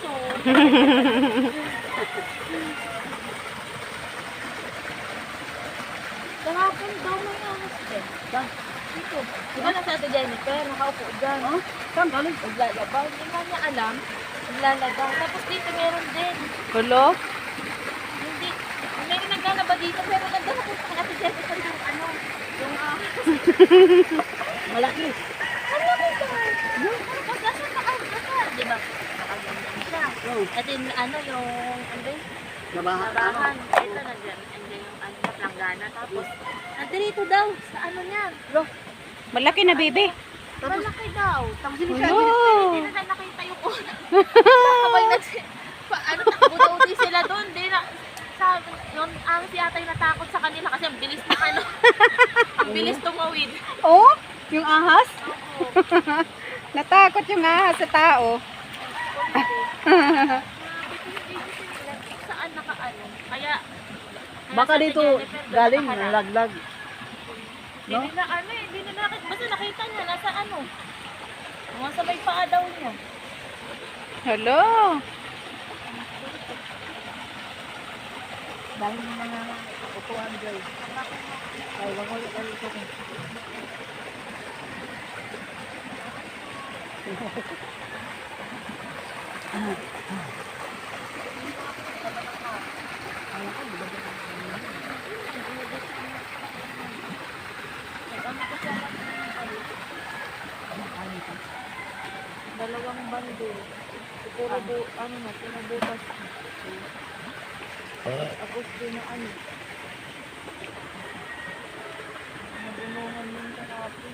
puso. Kahapon daw may ahas din. Dito. Diba na sa Ate Jennifer, nakaupo dyan. Oh, saan galing? Naglalabaw. Hindi nga niya alam. Naglalabaw. Tapos dito meron din. Hulo? Hindi. May naglalaba dito pero nandun ako sa Ate Jennifer yung ano. Yung Malaki. ano ba ito? Tapos nasa naka. Diba? Nakaganyan siya. Oh, At in, ano yung, ano ba yun? labahan. Labahan. Ito, nandiyan yung ano, planggana. Tapos, nandito daw sa ano niya. Malaki na, baby. Malaki daw. Tapos hindi Hello. na nakita yung una. Habang ano, takbo daw din sila doon. Di na, yun, ang si atay natakot sa kanila kasi ang bilis na ano. Ang bilis tumawid. Oh, yung ahas? Oo. Natakot yung ahas sa tao. Saan nakaano? Kaya, Baka sabi dito ni Jennifer, doon galing, nakaharap. nalaglag. No? Hindi na ano eh, hindi na nakita. Basta nakita niya, nasa ano. Mga sa may paa daw niya. Hello. Dahil yung mga upuan guys. Ay, wag mo ulit ito. Dalawang bando. Puro ano na, puro butas. Tapos din na ano. Nabunungan yung kahapon.